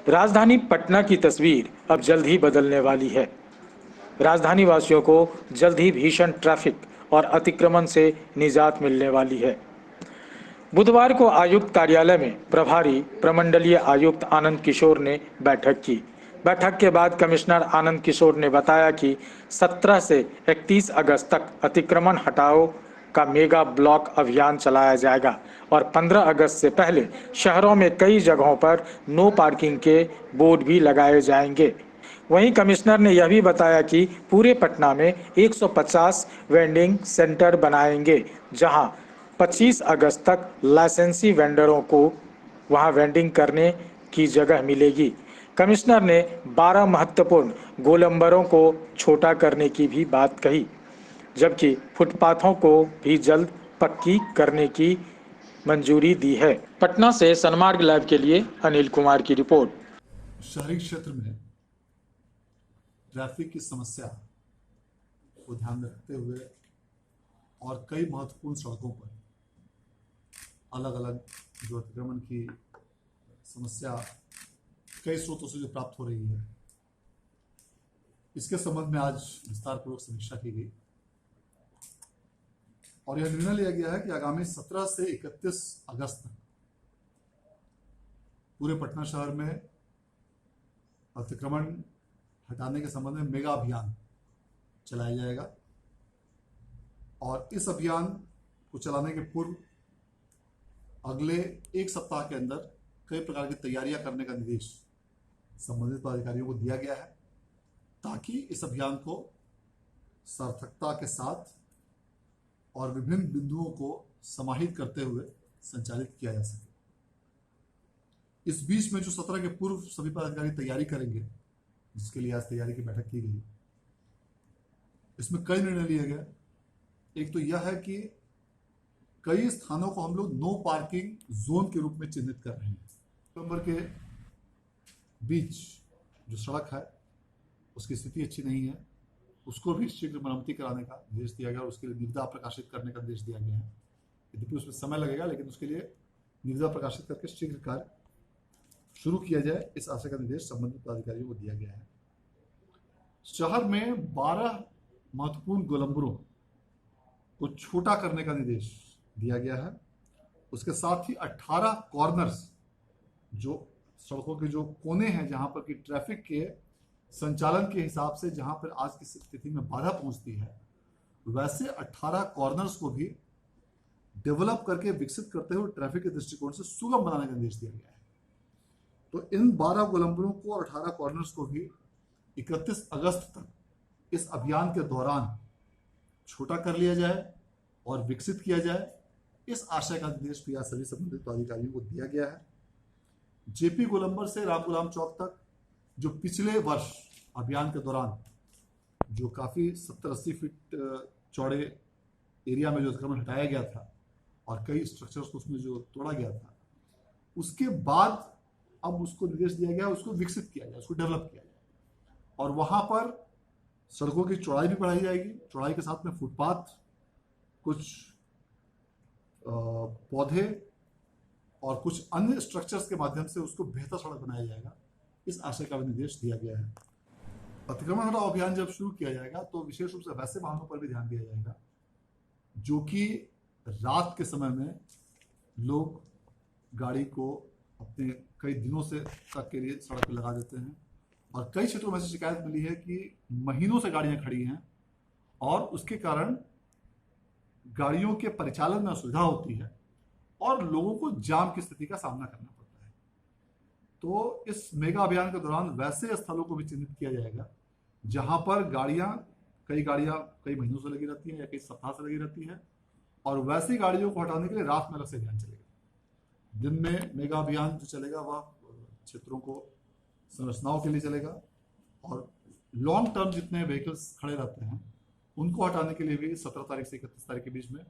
राजधानी पटना की तस्वीर अब जल्द ही बदलने वाली है। राजधानी वासियों को जल्द ही भीषण ट्रैफिक और अतिक्रमण से निजात मिलने वाली है। बुधवार को आयुक्त कार्यालय में प्रभारी प्रमंडलीय आयुक्त आनंद किशोर ने बैठक की। बैठक के बाद कमिश्नर आनंद किशोर ने बताया कि 17 से 31 अगस्त तक अतिक्रमण हटाओ का मेगा ब्लॉक अभियान चलाया जाएगा और 15 अगस्त से पहले शहरों में कई जगहों पर नो पार्किंग के बोर्ड भी लगाए जाएंगे। वहीं कमिश्नर ने यह भी बताया कि पूरे पटना में 150 वेंडिंग सेंटर बनाएंगे, जहां 25 अगस्त तक लाइसेंसी वेंडरों को वहां वेंडिंग करने की जगह मिलेगी। कमिश्नर ने 12 महत्वपूर्ण गोलंबरों को छोटा करने की भी बात कही, जबकि फुटपाथों को भी जल्द पक्की करने की मंजूरी दी है। पटना से सनमार्ग लाइव के लिए अनिल कुमार की रिपोर्ट। शहरी क्षेत्र में ट्रैफिक की समस्या को ध्यान में रखते हुए और कई महत्वपूर्ण सड़कों पर अलग अलग जो अतिक्रमण की समस्या कई स्रोतों से जो प्राप्त हो रही है, इसके संबंध में आज विस्तारपूर्वक समीक्षा की गई और यह निर्णय लिया गया है कि आगामी 17 से 31 अगस्त तक पूरे पटना शहर में अतिक्रमण हटाने के संबंध में मेगा अभियान चलाया जाएगा और इस अभियान को चलाने के पूर्व अगले एक सप्ताह के अंदर कई प्रकार की तैयारियां करने का निर्देश संबंधित पदाधिकारियों को दिया गया है, ताकि इस अभियान को सार्थकता के साथ और विभिन्न बिंदुओं को समाहित करते हुए संचालित किया जा सके। इस बीच में जो 17 के पूर्व सभी पदाधिकारी तैयारी करेंगे, जिसके लिए आज तैयारी की बैठक की गई, इसमें कई निर्णय लिए गए। एक तो यह है कि कई स्थानों को हम लोग नो पार्किंग जोन के रूप में चिन्हित कर रहे हैं। नवंबर के बीच जो सड़क है उसकी स्थिति अच्छी नहीं है, उसको भी शीघ्र मरम्मती कराने का निर्देश दिया गया और उसके लिए निविदा प्रकाशित करने का निर्देश दिया गया है। यद्यपि उसमें समय लगेगा, लेकिन उसके लिए निविदा प्रकाशित करके शीघ्र कार्य शुरू किया जाए, इस आशय का निर्देश संबंधित पदाधिकारियों को दिया गया है। शहर में 12 महत्वपूर्ण गोलंबरों को छोटा करने का निर्देश दिया गया है। उसके साथ ही 18 कॉर्नर्स, जो सड़कों के जो कोने हैं जहां पर कि ट्रैफिक के संचालन के हिसाब से जहां पर आज की स्थिति में बाधा पहुंचती है, वैसे 18 कॉर्नर्स को भी डेवलप करके विकसित करते हुए ट्रैफिक के दृष्टिकोण से सुगम बनाने का निर्देश दिया गया है। तो इन 12 गोलंबरों को और 18 कॉर्नर्स को भी 31 अगस्त तक इस अभियान के दौरान छोटा कर लिया जाए और विकसित किया जाए, इस आशय का निर्देश भी आज सभी संबंधित अधिकारियों को दिया गया है। जेपी गोलंबर से राम गुलाम चौक तक जो पिछले वर्ष अभियान के दौरान जो काफी 70-80 फीट चौड़े एरिया में जो अतिक्रमण हटाया गया था और कई स्ट्रक्चर्स को उसमें जो तोड़ा गया था, उसके बाद अब उसको निर्देश दिया गया, उसको विकसित किया जाए, उसको डेवलप किया जाए और वहां पर सड़कों की चौड़ाई भी बढ़ाई जाएगी। चौड़ाई के साथ में फुटपाथ, कुछ पौधे और कुछ अन्य स्ट्रक्चर्स के माध्यम से उसको बेहतर सड़क बनाया जाएगा, इस आशय का भी निर्देश दिया गया है। अतिक्रमण हटाओ अभियान जब शुरू किया जाएगा तो विशेष रूप से वैसे वाहनों पर भी ध्यान दिया जाएगा जो कि रात के समय में लोग गाड़ी को अपने कई दिनों से तक के लिए सड़क पर लगा देते हैं और कई क्षेत्रों में ऐसी शिकायत मिली है कि महीनों से गाड़ियां खड़ी हैं और उसके कारण गाड़ियों के परिचालन में असुविधा होती है और लोगों को जाम की स्थिति का सामना करना पड़ता है। तो इस मेगा अभियान के दौरान वैसे स्थलों को भी चिन्हित किया जाएगा जहां पर कई गाड़ियां कई महीनों से लगी रहती हैं या कई सप्ताह से लगी रहती है और वैसी गाड़ियों को हटाने के लिए रात में अलग से अभियान चलेगा। दिन में मेगा अभियान जो चलेगा वह क्षेत्रों को संरचनाओं के लिए चलेगा और लॉन्ग टर्म जितने व्हीकल्स खड़े रहते हैं उनको हटाने के लिए भी 17 तारीख से 31 तारीख के बीच में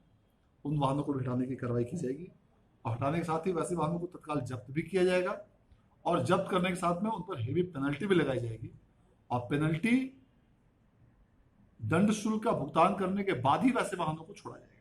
उन वाहनों को हटाने की कार्रवाई की जाएगी और हटाने के साथ ही वैसे वाहनों को तत्काल जब्त भी किया जाएगा और जब्त करने के साथ में उन पर हेवी पेनल्टी भी लगाई जाएगी और पेनल्टी दंड शुल्क का भुगतान करने के बाद ही वैसे वाहनों को छोड़ा जाएगा।